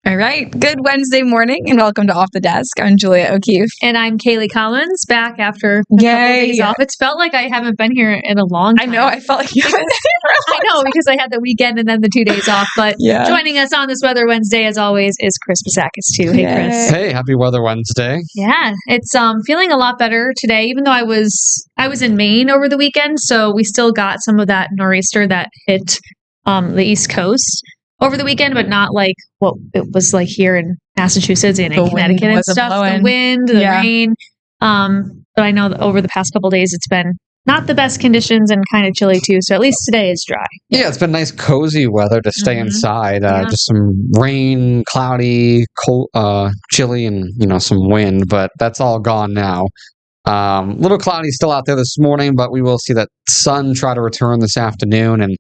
All right. Good Wednesday morning and welcome to Off the Desk. I'm Julia O'Keefe. And I'm Kaylee Collins, back after a couple days off. It's felt like I haven't been here in a long time. I know. I felt like you haven't been here for a long I know, because I had the weekend and then the 2 days off. But joining us on this Weather Wednesday, as always, is Chris Basakis, too. Hey, Chris. Hey, happy Weather Wednesday. Yeah, it's feeling a lot better today, even though I was in Maine over the weekend. So we still got some of that nor'easter that hit the East Coast over the weekend, but not like what it was like here in Massachusetts and in Connecticut and stuff. The wind, the rain. But I know that over the past couple of days, it's been not the best conditions and kind of chilly too. So at least today is dry. Yeah, it's been nice, cozy weather to stay inside. Just some rain, cloudy, cold, chilly, and some wind. But that's all gone now. Little cloudy still out there this morning, but we will see that sun try to return this afternoon and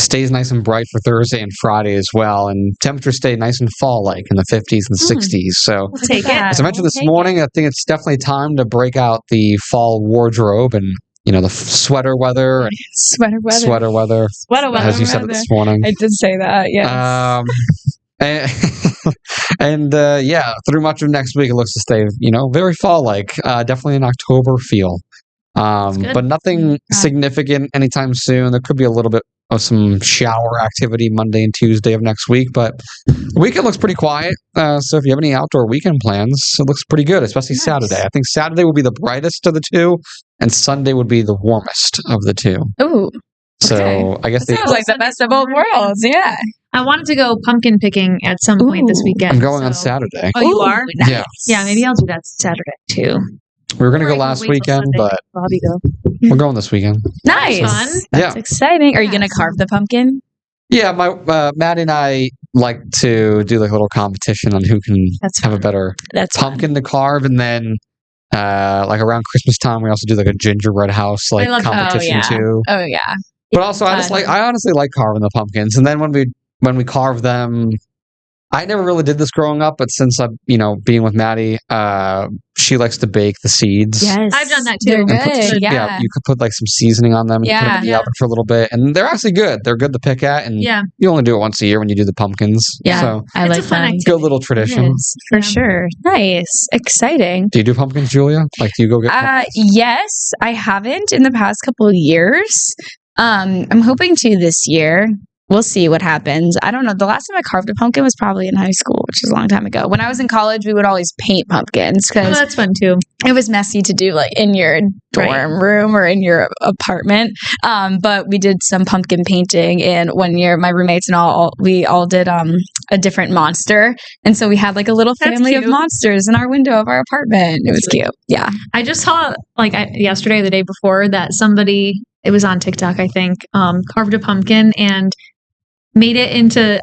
stays nice and bright for Thursday and Friday as well. And temperatures stay nice and fall-like in the 50s and 60s. So we'll take it. As I mentioned this morning, I think it's definitely time to break out the fall wardrobe and the sweater weather. Sweater weather. As you said it this morning. I did say that, yes. And through much of next week, it looks to stay, very fall-like. Definitely an October feel. But nothing significant anytime soon. There could be a little bit of some shower activity Monday and Tuesday of next week, but the weekend looks pretty quiet. So if you have any outdoor weekend plans, it looks pretty good, especially Saturday. I think Saturday will be the brightest of the two, and Sunday would be the warmest of the two. Ooh. So I guess that sounds like the best of both worlds. Yeah. I wanted to go pumpkin picking at some point this weekend. I'm going on Saturday. Oh, you are? Nice. Yeah, maybe I'll do that Saturday too. We were going to go last weekend, but Bobby go. We're going this weekend. Nice. That's exciting. Are you going to carve the pumpkin? Yeah, Maddie and I like to do like a little competition on who can have a better pumpkin to carve, and then like around Christmas time we also do like a gingerbread house competition too. Oh yeah. But also I honestly like carving the pumpkins, and then when we carve them, I never really did this growing up, but since I'm, being with Maddie, she likes to bake the seeds. Yes. I've done that too. They're good. Yeah, you could put like some seasoning on them and put them in the oven for a little bit, and they're actually good. They're good to pick at, and you only do it once a year when you do the pumpkins. Yeah, so I like that. Good little tradition. For sure. Nice. Exciting. Do you do pumpkins, Julia? Like, do you go get pumpkins? Yes, I haven't in the past couple of years. I'm hoping to this year. We'll see what happens. I don't know. The last time I carved a pumpkin was probably in high school, which is a long time ago. When I was in college, we would always paint pumpkins because that's fun too. It was messy to do like in your dorm room or in your apartment. But we did some pumpkin painting, and one year my roommates and we all did a different monster, and so we had like a little family of monsters in our window of our apartment. It was cute. Yeah, I just saw yesterday, the day before, that somebody, it was on TikTok, I think, carved a pumpkin and made it into,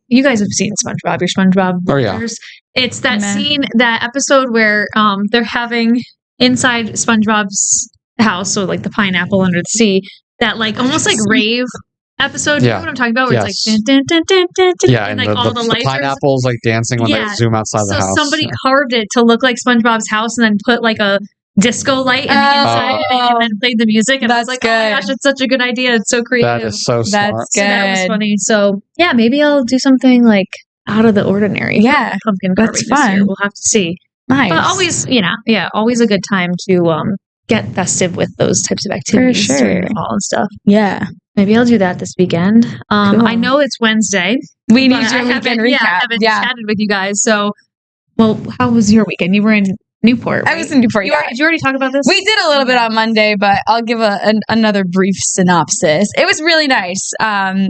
you guys have seen SpongeBob, your SpongeBob brothers. It's that scene, that episode where they're having inside SpongeBob's house, so like the pineapple under the sea, that like almost like rave episode. You know what I'm talking about? Where it's like dun, dun, dun, dun, dun, and like all the lights, the pineapples like dancing when they zoom outside the house. So somebody carved it to look like SpongeBob's house and then put like a disco light in the inside of it and then played the music, and I was like, oh my gosh, it's such a good idea. It's so creative. That is so smart. That's good. So that was funny. So yeah, maybe I'll do something like out of the ordinary. Yeah, pumpkin carving this year. We'll have to see. Nice. But always, always a good time to get festive with those types of activities during the fall and stuff. Yeah. Maybe I'll do that this weekend. Cool. I know it's Wednesday. We need your weekend recap. I haven't chatted with you guys. So, well, how was your weekend? You were in Newport. Right? I was in Newport. Did you already talk about this? We did a little bit on Monday, but I'll give another brief synopsis. It was really nice.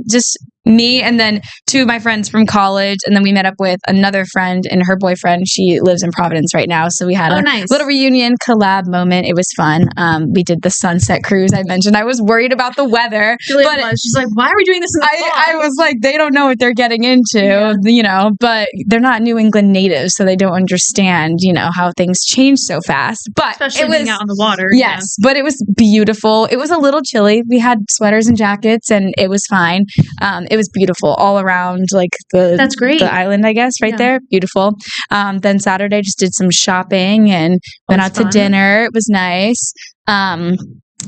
Just me and then two of my friends from college, and then we met up with another friend and her boyfriend. She lives in Providence right now, so we had a little reunion collab moment. It was fun. We did the sunset cruise. I mentioned I was worried about the weather, but she's like, "Why are we doing this in the fall?" I was like, they don't know what they're getting into, but they're not New England natives, so they don't understand, how things change so fast. But especially being out on the water. Yes, but it was beautiful. It was a little chilly. We had sweaters and jackets, and it was fine. It was beautiful all around, like that's great. The island, I guess, right there. Beautiful. Then Saturday just did some shopping and went out to dinner. It was nice.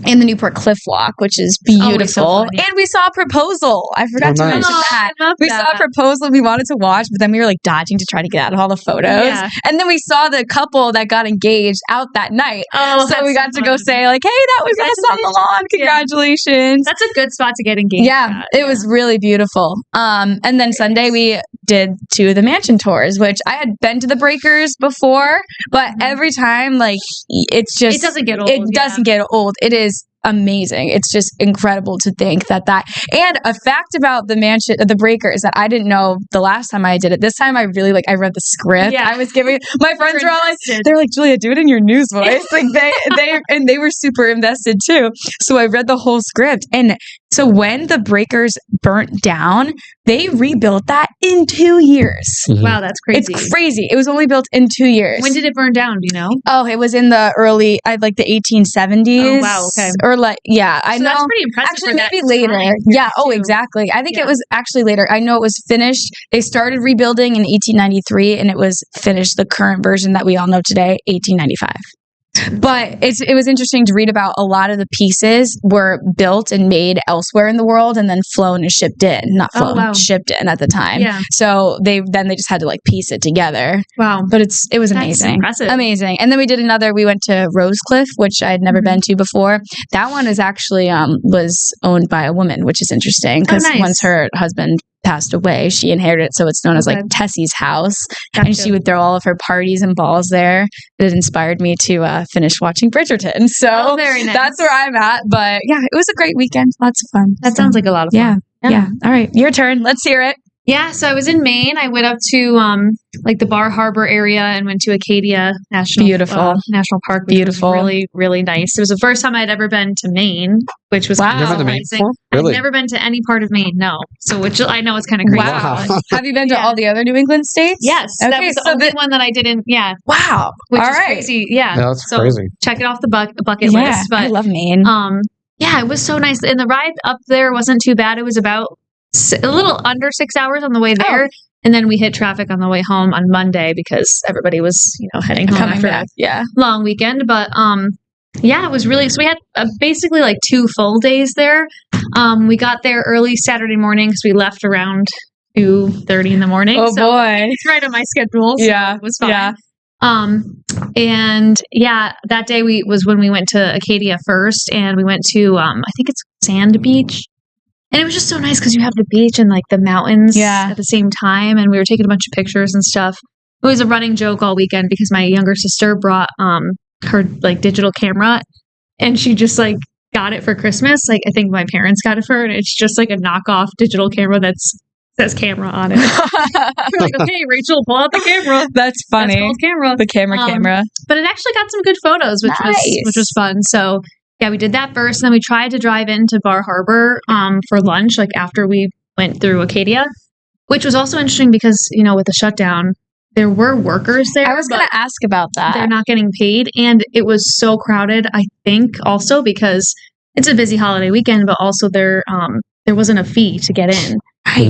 and the Newport Cliff Walk, which is beautiful. So fun, yeah. And we saw a proposal. I forgot to mention that. We saw a proposal we wanted to watch, but then we were like dodging to try to get out of all the photos. Yeah. And then we saw the couple that got engaged out that night. Oh, so we got to go say like, hey, that was us on the lawn. Congratulations. That's a good spot to get engaged. Yeah, it was really beautiful. And then Sunday we did 2 of the mansion tours, which I had been to the Breakers before, but every time like it's just, it doesn't get old. It doesn't get old. It is amazing. It's just incredible to think that and a fact about the Breakers that I didn't know the last time I did it. This time I really I read the script. Yeah. I was giving my friends were all like, they're like, Julia, do it in your news voice. Like they were super invested too. So I read the whole script, and so when the Breakers burnt down, they rebuilt that in 2 years. Mm-hmm. Wow, that's crazy. It's crazy. It was only built in 2 years. When did it burn down? Do you know? Oh, it was in the early, the 1870s. Oh, wow. Okay. Or I know. That's pretty impressive. Actually, maybe later. Yeah. Oh, exactly. I think it was actually later. I know it was finished. They started rebuilding in 1893, and it was finished, the current version that we all know today, 1895. But it was interesting to read about a lot of the pieces were built and made elsewhere in the world and then flown and shipped in. Not flown, shipped in at the time. Yeah. So they just had to piece it together. Wow. But it was amazing. Impressive. Amazing. And then we did we went to Rosecliff, which I had never been to before. That one is actually was owned by a woman, which is interesting because once her husband passed away, she inherited it, so it's known as Tessie's house. Gotcha. And she would throw all of her parties and balls there. It inspired me to finish watching Bridgerton. So very nice. That's where I'm at. But yeah, it was a great weekend. Lots of fun. That sounds like a lot of fun. Yeah. All right, your turn. Let's hear it. Yeah, so I was in Maine. I went up to the Bar Harbor area and went to Acadia National Park. Beautiful, was really, really nice. It was the first time I'd ever been to Maine, which was kind of surprising. Really? I've never been to any part of Maine, no. So which I know is kind of crazy. Wow. Have you been to all the other New England states? Yes, okay, that was the only one that I didn't. Yeah. Wow. Which is crazy. Yeah. No, that's crazy. Check it off the bucket list. But I love Maine. Yeah, it was so nice, and the ride up there wasn't too bad. It was about a little under 6 hours on the way there. And then we hit traffic on the way home on Monday because everybody was, heading home after a long weekend. But it was really, so we had basically 2 full days there. We got there early Saturday morning because we left around 2:30 in the morning. Oh, so boy. It's right on my schedule. So it was fine. Yeah. That day was when we went to Acadia first, and we went to, I think it's Sand Beach. And it was just so nice because you have the beach and the mountains at the same time. And we were taking a bunch of pictures and stuff. It was a running joke all weekend because my younger sister brought her digital camera, and she just got it for Christmas. I think my parents got it for her, and it's just a knockoff digital camera that says camera on it. We're okay, Rachel, pull out the camera. That's funny. That's called camera. The camera. But it actually got some good photos, which was fun. So yeah, we did that first, and then we tried to drive into Bar Harbor for lunch, after we went through Acadia, which was also interesting because, with the shutdown, there were workers there. I was going to ask about that. They're not getting paid, and it was so crowded, I think, also because it's a busy holiday weekend, but also there wasn't a fee to get in,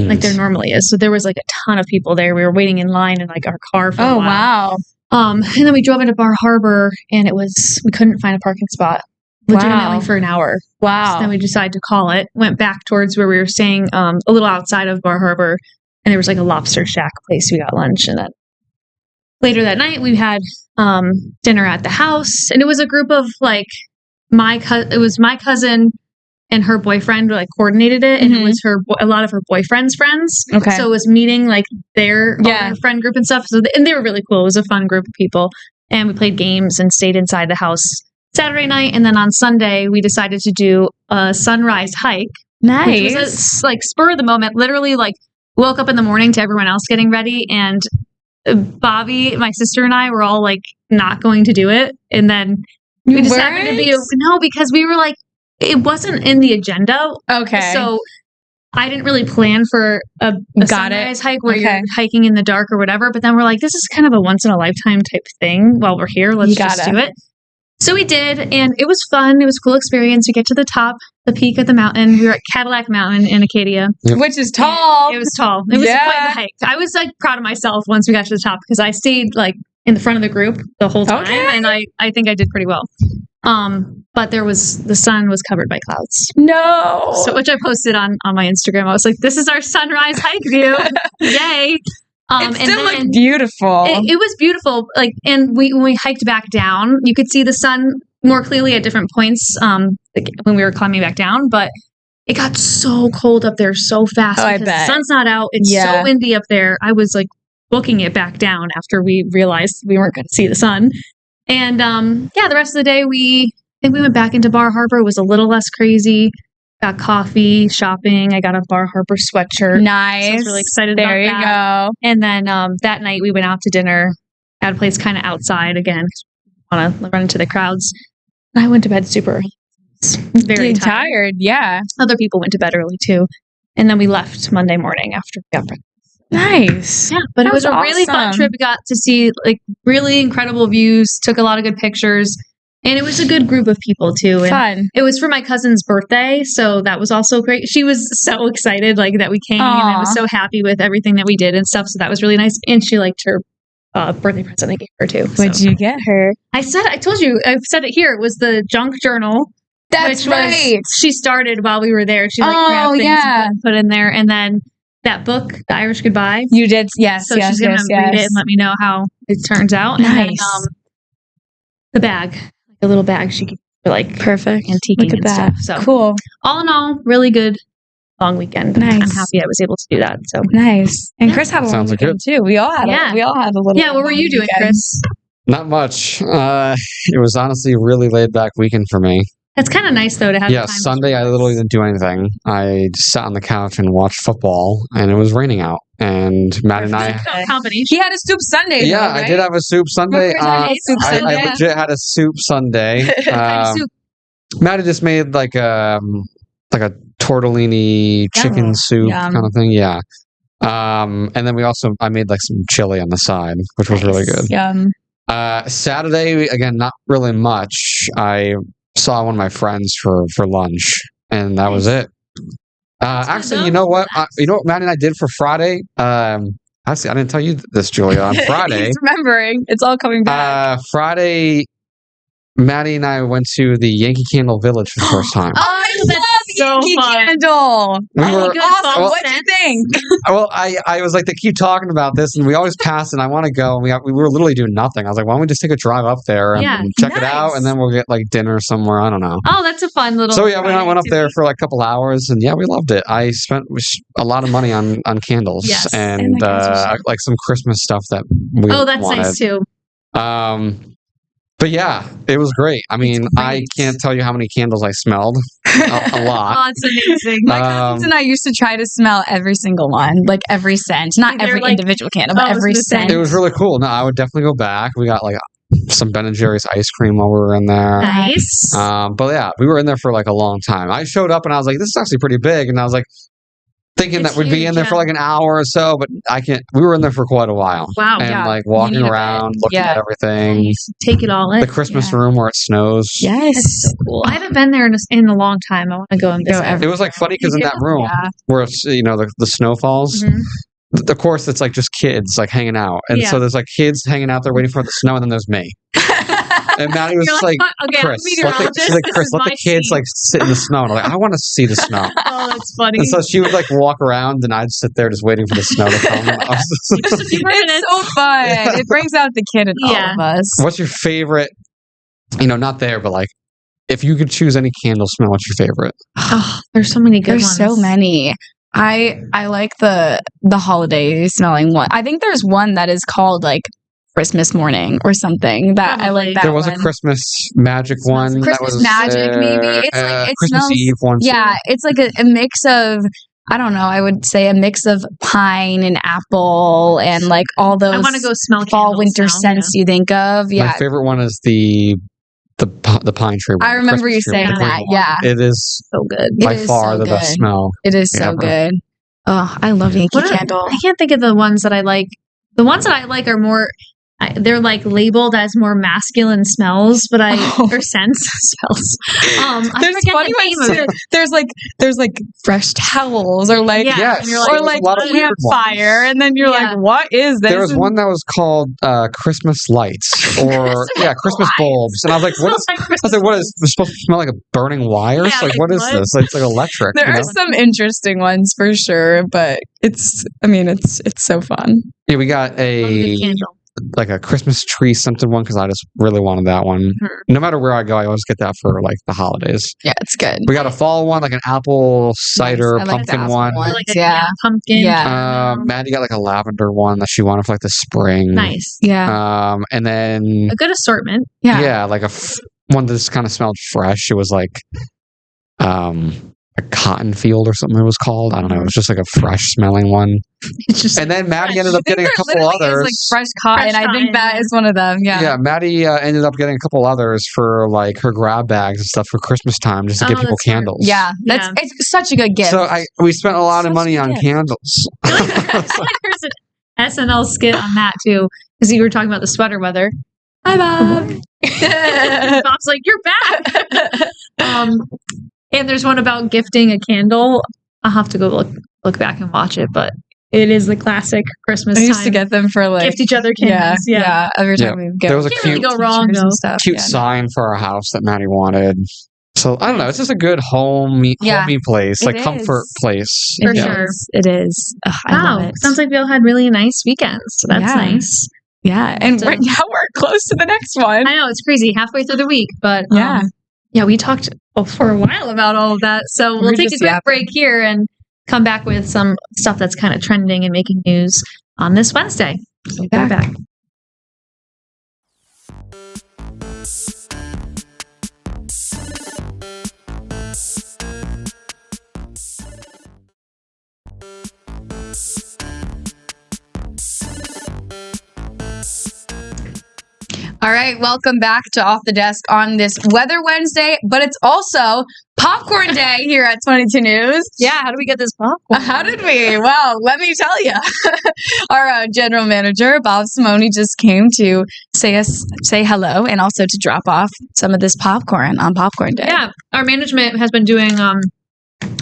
like there normally is. So there was a ton of people there. We were waiting in line in our car for a while. Wow. And then we drove into Bar Harbor, and we couldn't find a parking spot. Legitimately for an hour. Wow. So then we decided to call it, went back towards where we were staying, a little outside of Bar Harbor, and there was a lobster shack place. We got lunch, and then later that night we had dinner at the house, and it was a group of my cousin and her boyfriend coordinated it, and it was a lot of her boyfriend's friends. Okay. So it was meeting their friend group and stuff. So and they were really cool. It was a fun group of people, and we played games and stayed inside the house Saturday night, and then on Sunday we decided to do a sunrise hike. Nice. Which was a spur of the moment. Literally, woke up in the morning to everyone else getting ready, and Bobby, my sister, and I were all not going to do it, and then we just happened to be because we were it wasn't in the agenda. Okay. So I didn't really plan for a sunrise hike where you're hiking in the dark or whatever, but then we're this is kind of a once in a lifetime type thing while we're here. Let's just do it. So we did, and it was fun. It was a cool experience. We get to the top, the peak of the mountain. We were at Cadillac Mountain in Acadia. Yep. Which is tall. It was tall. It was quite the hike. I was proud of myself once we got to the top because I stayed in the front of the group the whole time, and I think I did pretty well. But the sun was covered by clouds. No. So, which I posted on my Instagram. I was like, this is our sunrise hike view. Yay. It still looked beautiful. It was beautiful. Like, and when we hiked back down, you could see the sun more clearly at different points like when we were climbing back down. But it got so cold up there so fast. Oh, I because bet. the sun's not out. It's so windy up there. I was like booking it back down after we realized we weren't going to see the sun. And the rest of the day, I think we went back into Bar Harbor. It was a little less crazy. Got coffee, shopping. I got a Bar Harbor sweatshirt. Nice. So I was really excited there about that. There you go. And then that night we went out to dinner at a place kind of outside again because we want to run into the crowds. I went to bed super early. Very tired. Yeah. Other people went to bed early too. And then we left Monday morning after we got breakfast. Nice. Yeah, but it was a really fun trip. We got to see like really incredible views, took a lot of good pictures. And it was a good group of people too. And fun. It was for my cousin's birthday, so that was also great. She was so excited like that we came and was so happy with everything that we did and stuff. So that was really nice. And she liked her birthday present I gave her too. What'd you get her? I told you, I've said it here. It was the junk journal. That's right. She started while we were there. She grabbed things and put in there. And then that book, The Irish Goodbye. You did, yes. So she's going to read it and let me know how it turns out. Nice. And then, the bag. A little bag she could for like perfect antiquing and stuff. So cool. All in all, really good long weekend. Nice. I'm happy I was able to do that. So nice. And Chris had a long weekend too. We all had a little. Yeah, what were you doing, Chris? Not much. It was honestly a really laid back weekend for me. It's kind of nice though to have. Yeah, Sunday I literally didn't do anything. I just sat on the couch and watched football, and it was raining out. And Matt and I, he had a soup Sunday. Yeah, though, right? I did have a soup Sunday. I legit had a soup Sunday. Matt had just made like a tortellini chicken soup kind of thing. Yeah. And then I made like some chili on the side, which was really good. Yum. Saturday, again, not really much. I saw one of my friends for lunch, and that was it. Actually, you know what? Matt and I did for Friday? Actually, I didn't tell you this, Julia. On Friday, he's remembering. It's all coming back. Friday, Maddie and I went to the Yankee Candle Village for the first time. I love Yankee Candle. We were awesome. What'd you think? Well, I was like, they keep talking about this, and we always pass, and I want to go, and we were literally doing nothing. I was like, why don't we just take a drive up there and check it out, and then we'll get like dinner somewhere. I don't know. Oh, that's a fun little. So yeah, we went up there for like a couple hours, and yeah, we loved it. I spent a lot of money on candles and like some Christmas stuff that we that's wanted. Nice too. But yeah, it was great. I mean, I can't tell you how many candles I smelled. A lot. Oh, it's amazing. My cousins and I used to try to smell every single one, like every scent. Not every individual candle, but every scent. It was really cool. No, I would definitely go back. We got like some Ben & Jerry's ice cream while we were in there. Nice. But yeah, we were in there for like a long time. I showed up and I was like, this is actually pretty big. And I was like, thinking that we'd be in there for like an hour or so, but we were in there for quite a while. Wow. And like walking around, looking at everything. Take it all in. The Christmas room where it snows. Yes. That's so cool. I haven't been there in a long time. I want to go and visit. It was like funny because in that room where it's, the snow falls, of course it's like just kids like hanging out. And so there's like kids hanging out there waiting for the snow, and then there's me. And Maddie was like, Chris, let the kids like sit in the snow. And I'm like, I want to see the snow. Oh, that's funny. And so she would like walk around, and I'd sit there just waiting for the snow to come. It's so fun. Yeah. It brings out the kid in all of us. What's your favorite, not there, but like, if you could choose any candle smell, what's your favorite? Oh, there's so many good ones. There's so many. I like the holiday smelling one. I think there's one that is called like Christmas morning or something that I like. That there was a Christmas magic one. Christmas magic, maybe. It's like it Christmas smells, Eve one. Yeah, it's like a mix of, I don't know, I would say a mix of pine and apple and like all those. I want to go smell fall winter scents you think of. Yeah, my favorite one is the pine tree one. I remember you saying that. Yeah, it is so good. By far the best smell. It is so good. Oh, I love Yankee Candle. I can't think of the ones that I like. The ones that I like are more. they're like labeled as more masculine smells, but or scents smells. There's funny ones too. There's like fresh towels or like or like campfire, and then you're like, what is this? There was one that was called Christmas lights or Christmas bulbs, and I was like, what is this supposed to smell like a burning wires? Yeah, what is this? It's like electric. There are some interesting ones for sure, but it's so fun. Yeah, we got like a Christmas tree scented one because I just really wanted that one. No matter where I go, I always get that for like the holidays. Yeah, it's good. We got a fall one, like an apple cider pumpkin one. Like pumpkin. Yeah. Maddie got like a lavender one that she wanted for like the spring. Nice. Yeah. And then a good assortment. Yeah. Yeah, like one that just kind of smelled fresh. It was like a cotton field or something it was called. I don't know. It was just like a fresh smelling one. And then Maddie ended up getting a couple others. Like fresh cotton. I think that is one of them. Yeah. Yeah. Maddie ended up getting a couple others for like her grab bags and stuff for Christmas time just to give people candles. Yeah. It's such a good gift. So we spent a lot of money on candles. I feel like there's an SNL skit on that too, because you were talking about the sweater weather. Hi, Bob. Bob's like, you're back. And there's one about gifting a candle. I'll have to go look back and watch it, but it is the classic Christmas time. I used to get them for like gift each other candles. Yeah. Every time we go. There was a cute, really go wrong, cute sign for our house that Maddie wanted. So I don't know. It's just a good homey place, like comfort place. For sure, it is. Ugh, I love it. Sounds like we all had really nice weekends. So that's nice. Yeah, and we're close to the next one. I know, it's crazy, halfway through the week, but we talked for a while about all of that. So we'll take a quick break here and come back with some stuff that's kind of trending and making news on this Wednesday. So we'll be back. All right, welcome back to Off the Desk on this Weather Wednesday, but it's also Popcorn Day here at 22 News. Yeah, how do we get this popcorn? How did we? Well, let me tell you. Our general manager, Bob Simone, just came to say hello and also to drop off some of this popcorn on Popcorn Day. Yeah, our management has been doing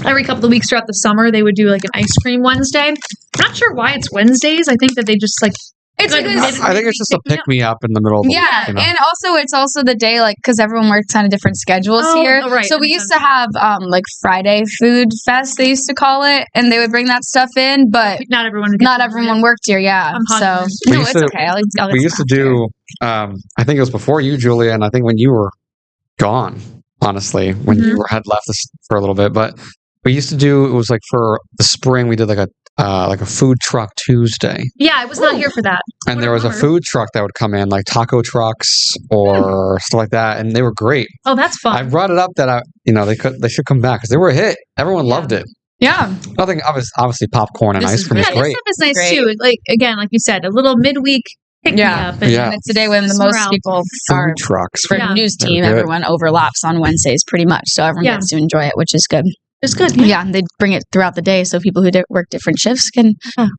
every couple of weeks throughout the summer, they would do like an ice cream Wednesday. I'm not sure why it's Wednesdays. I think that they just like I think it's just a pick me up in the middle of the week. And also it's also the day because everyone works on different schedules here. Right. So we used to have like Friday Food Fest, they used to call it, and they would bring that stuff in, but not everyone worked here. Yeah, so it's okay. We used to do. I think it was before you, Julia, and I think when you were gone. Honestly, when you had left us for a little bit, but we used to do. It was like for the spring. We did like a food truck Tuesday. Yeah, I was not here for that. And there was a food truck that would come in, like taco trucks or stuff like that, and they were great. Oh, that's fun. I brought it up that they should come back because they were a hit. Everyone loved it. Yeah, nothing. Obviously, popcorn and ice cream is great. This stuff is nice too. Like you said, a little midweek pick me up. And it's the day when the most people are trucks for the news team. Everyone overlaps on Wednesdays pretty much, so everyone gets to enjoy it, which is good. It's good. Yeah, they bring it throughout the day so people who work different shifts can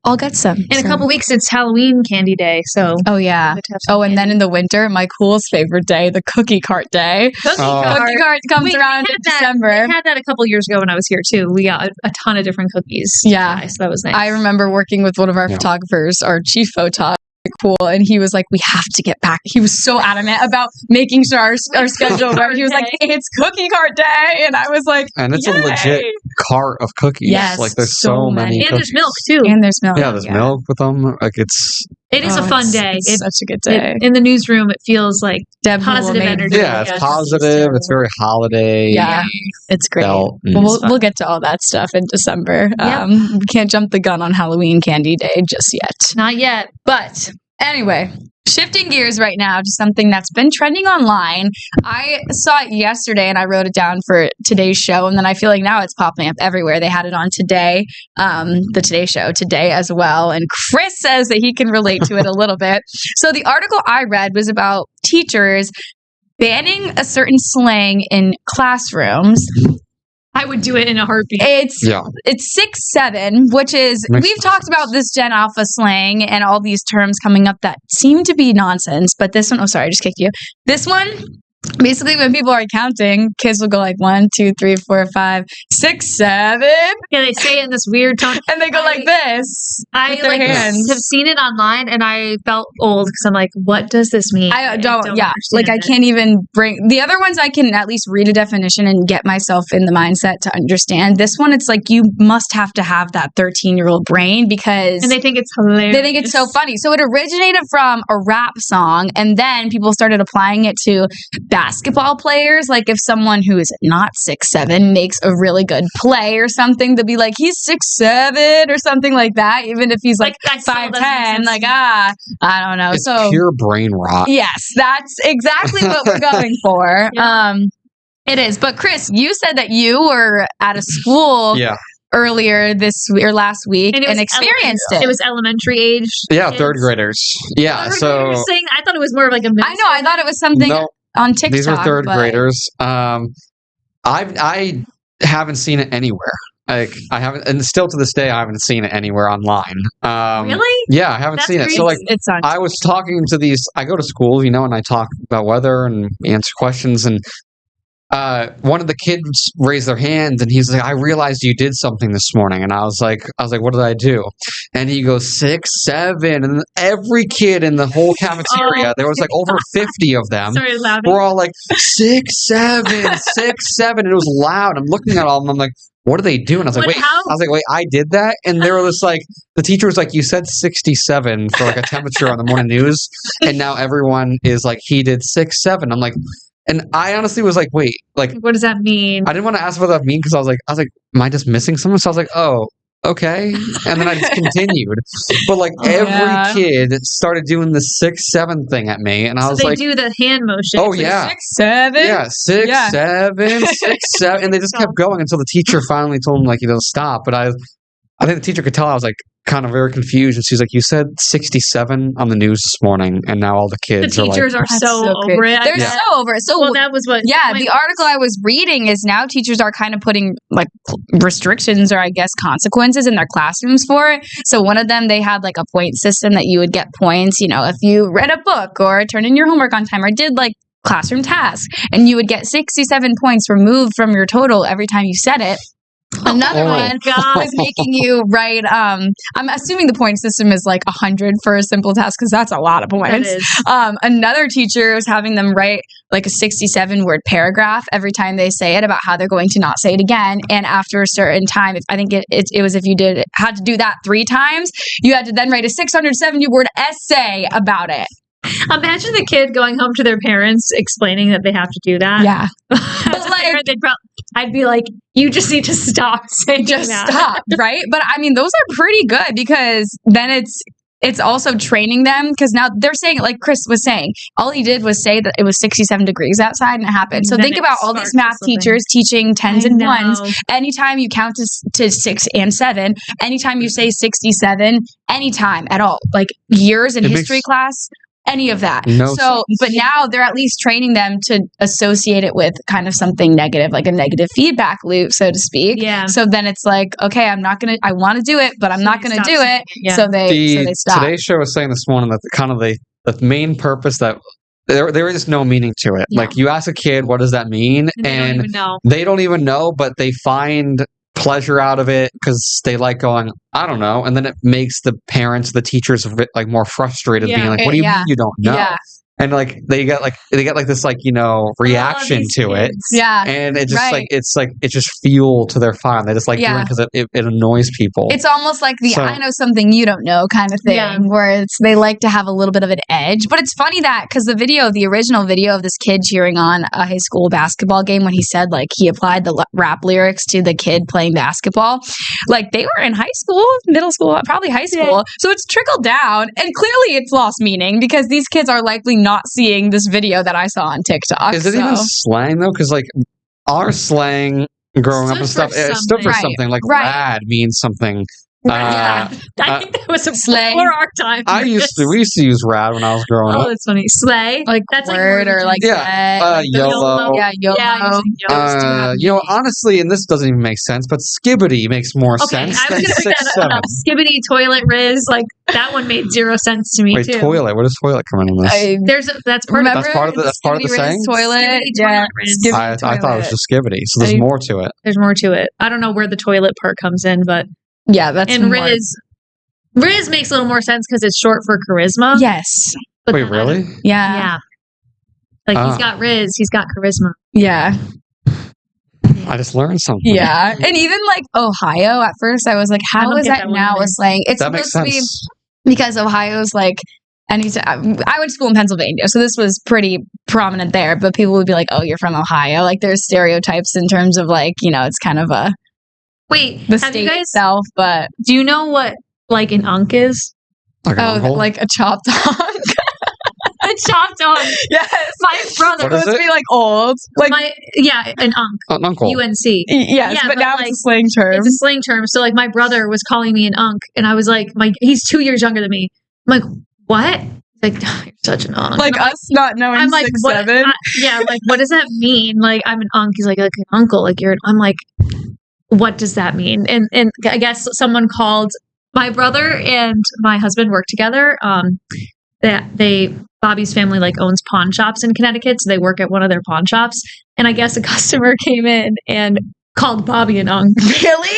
all get some. In a couple weeks, it's Halloween candy day. So and then in the winter, my coolest favorite day, the cookie cart day. Cookie cart comes around in December. I had that a couple years ago when I was here too. We got a ton of different cookies. Yeah, so that was nice. I remember working with one of our photographers, our chief photog. Cool, and he was like, we have to get back. He was so adamant about making sure our schedule worked. He was like, it's cookie cart day, and I was like, and it's a legit cart of cookies. Yes, like there's so many and cookies. There's milk too. And there's milk. Yeah, there's milk with them. Like it is a fun day. It's such a good day. In the newsroom, it feels like positive energy. Yeah, it's positive. It's very holiday. Yeah, it's great. We'll get to all that stuff in December. We can't jump the gun on Halloween candy day just yet. Not yet, but. Anyway, shifting gears right now to something that's been trending online. I saw it yesterday and I wrote it down for today's show, and then I feel like now it's popping up everywhere. They had it on today, the Today Show today as well, and Chris says that he can relate to it a little bit. So the article I read was about teachers banning a certain slang in classrooms I would do it in a heartbeat. It's 6'7", which is, we've talked about this Gen Alpha slang and all these terms coming up that seem to be nonsense, but this one, oh, sorry, I just kicked you. This one, basically when people are counting, kids will go like 1, 2, 3, 4, 5, 6, 7. Yeah, they say it in this weird tone. And they go like this. I have seen it online and I felt old because I'm like, what does this mean? I don't like I can't even bring the other ones. I can at least read a definition and get myself in the mindset to understand. This one, it's like you must have to have that 13-year-old brain because and they think it's hilarious. They think it's so funny. So it originated from a rap song and then people started applying it to basketball players. Like if someone who is not 6'7" makes a really good play or something, they'll be like, he's 6'7" or something like that, even if he's like 5'10", like I don't know. It's so pure brain rot. Yes, that's exactly what we're going for. Yeah. It is. But Chris, you said that you were at a school earlier last week and experienced it. It was elementary age. Yeah, kids. Third graders. Yeah, so I thought it was more of like a middle I thought it was something on TikTok. These are third graders. I haven't seen it anywhere. Like I haven't, and still to this day, I haven't seen it anywhere online. Really? Yeah, I haven't seen it. So like, I was talking to these. I go to school, and I talk about weather and answer questions. And one of the kids raised their hand, and he's like, "I realized you did something this morning." And I was like, "What did I do?" And he goes, 6, 7, and every kid in the whole cafeteria, there was like over 50 of them. Sorry, loud. We're all like 6, 7, 6, 7. And it was loud. I'm looking at all of them. I'm like, what are they doing? I was like, wait, I did that? And they were just like, the teacher was like, you said 67 for like a temperature on the morning news. And now everyone is like, he did 6, 7. I'm like, and I honestly was like, wait, like, what does that mean? I didn't want to ask what that mean because I was like, am I just missing something? So I was like, oh, okay. And then I just continued. But like every kid started doing the 6, 7 thing at me. And I was like, they do the hand motion. Oh, yeah. 6, 7. Yeah, 6, 7, 6, 7. And they just kept going until the teacher finally told them, like, stop. But I think the teacher could tell I was like kind of very confused. And she's like, you said 67 on the news this morning. And now all the kids are teachers are so over it. They're so over it. So that was what. Yeah, the article I was reading is now teachers are kind of putting like restrictions or I guess consequences in their classrooms for it. So one of them, they had like a point system that you would get points, if you read a book or turned in your homework on time or did like classroom tasks, and you would get 67 points removed from your total every time you said it. Another one was making you write. I'm assuming the point system is like 100 for a simple task because that's a lot of points. Another teacher was having them write like a 67-word paragraph every time they say it about how they're going to not say it again. And after a certain time, I think it was if you had to do that 3 times, you had to then write a 670-word essay about it. Imagine the kid going home to their parents explaining that they have to do that. Yeah. But like, I'd be like, you just need to stop saying that. Stop, right? But I mean, those are pretty good because then it's also training them because now they're saying, like Chris was saying, all he did was say that it was 67 degrees outside and it happened. So think about all these math teachers teaching 10s and 1s. Anytime you count to 6 and 7, anytime you say 67, anytime at all, like years in history class. Any of that. But now they're at least training them to associate it with kind of something negative, like a negative feedback loop, so to speak. Yeah. So then it's like, okay, I want to do it, but I'm not going to do it. Yeah. So they stop. Today's show was saying this morning that the main purpose that there is no meaning to it. Yeah. Like you ask a kid, what does that mean? And they don't even know, but they find pleasure out of it because they like going, I don't know, and then it makes the parents, the teachers, like more frustrated, being like, "What do you mean you don't know?" Yeah. And like they get this reaction to it, and it just it's just fuel to their fire. They just like doing it because it annoys people. It's almost like I know something you don't know kind of thing, where they like to have a little bit of an edge. But it's funny that because the original video of this kid cheering on a high school basketball game when he said like he applied the rap lyrics to the kid playing basketball, like they were in high school, middle school, probably high school, so it's trickled down, and clearly it's lost meaning because these kids are likely not seeing this video that I saw on TikTok. Is it even slang though? Because like our slang growing up and stuff, it stood for something. Like rad means something I think that was a Slay. before our time. We used to use rad when I was growing up. Oh, that's funny. Slay. Like that's word like or like YOLO. Yeah, YOLO. Honestly, and this doesn't even make sense, but skibbity makes more sense I was than going to pick that up. Skibbity, toilet, Riz, like that one made zero sense to me. Wait, too. toilet. Where does toilet come in this? That's part of the saying. Toilet. I thought it was just skibbity, so there's more to it. There's more to it. I don't know where the toilet part comes in, but yeah, that's and more. Riz makes a little more sense because it's short for charisma. Yes. But wait, really? Yeah. Like he's got Riz, he's got charisma. Yeah. I just learned something. Yeah. And even like Ohio, at first I was like, how is that now a slang? It's supposed to be because Ohio's like, I went to school in Pennsylvania, so this was pretty prominent there, but people would be like, oh, you're from Ohio. Like there's stereotypes in terms of like, it's kind of the state itself, but do you know what like an unk is? Like like a chopped unk. A chopped unk. Yes. My brother was supposed to be like old. Like an unk. An uncle. UNC. Yes, but now it's a slang term. It's a slang term. So like my brother was calling me an unk, and I was like, he's 2 years younger than me. I'm like, what? He's like, oh, you're such an unk. Like us not knowing I'm like, 6'7". Like what does that mean? Like I'm an unk. He's like an uncle. Like I'm like, what does that mean? And I guess someone called my brother and my husband work together. Bobby's family like owns pawn shops in Connecticut, so they work at one of their pawn shops. And I guess a customer came in and called Bobby an unk. Really?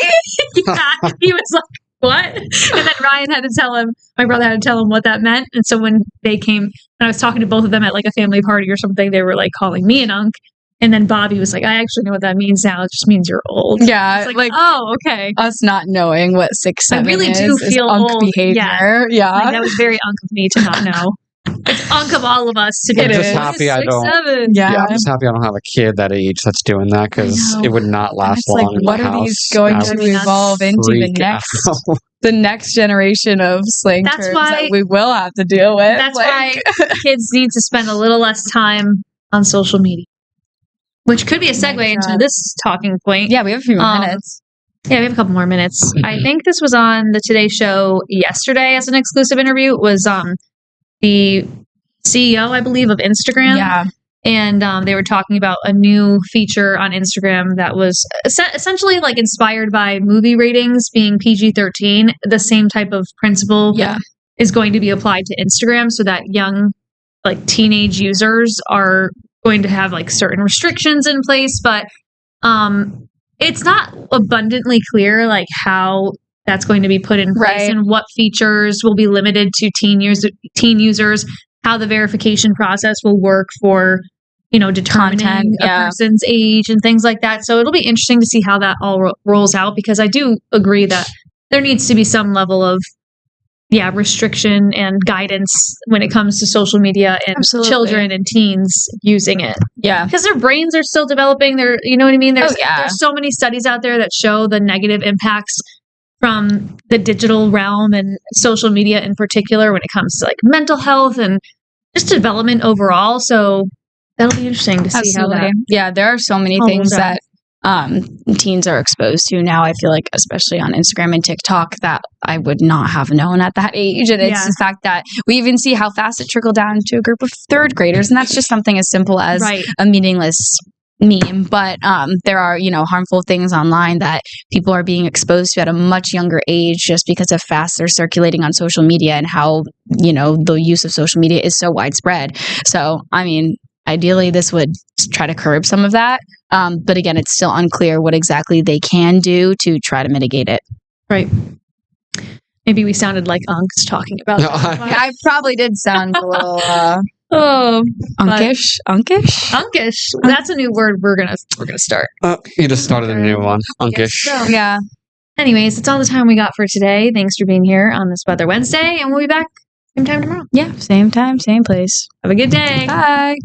Yeah. He was like, what? And then Ryan had to tell him, my brother had to tell him what that meant. And so when they came, and I was talking to both of them at like a family party or something, they were like calling me an unk. And then Bobby was like, I actually know what that means now. It just means you're old. Yeah. Like, oh, okay. Us not knowing what 6'7" I really do feel unk old behavior. Yeah. Like, that was very unk of me to not know. It's unk of all of us to be. I'm just happy I don't. Yeah, I'm just happy I don't have a kid that age that's doing that because it would not last long. Like, what are these going to evolve into the next generation of slang terms that we will have to deal with? That's why kids need to spend a little less time on social media, which could be a segue into this talking point. Yeah, we have a few more minutes. Yeah, we have a couple more minutes. I think this was on the Today Show yesterday as an exclusive interview. It was the CEO, I believe, of Instagram. Yeah. And they were talking about a new feature on Instagram that was essentially like inspired by movie ratings being PG-13. The same type of principle is going to be applied to Instagram so that young, like teenage users are going to have like certain restrictions in place. But it's not abundantly clear like how that's going to be put in place and what features will be limited to teen users, how the verification process will work for, determining a person's age and things like that. So it'll be interesting to see how that all rolls out, because I do agree that there needs to be some level of restriction and guidance when it comes to social media and children and teens using it. Yeah. Because their brains are still developing. You know what I mean? There's so many studies out there that show the negative impacts from the digital realm and social media in particular when it comes to like mental health and just development overall. So that'll be interesting to see how that. Yeah, there are so many things that teens are exposed to now. I feel like, especially on Instagram and TikTok, that I would not have known at that age. And it's the fact that we even see how fast it trickled down to a group of third graders, and that's just something as simple as a meaningless meme. But there are harmful things online that people are being exposed to at a much younger age just because of fast they're circulating on social media and how the use of social media is so widespread. So I mean, ideally this would try to curb some of that, but again, it's still unclear what exactly they can do to try to mitigate it. Right. Maybe we sounded like unks talking about that. I probably did sound a little unkish. That's a new word we're gonna start. You just started a new one. Unkish. So. Yeah. Anyways, it's all the time we got for today. Thanks for being here on this Weather Wednesday, and we'll be back same time tomorrow. Yeah, same time, same place. Have a good day. Bye.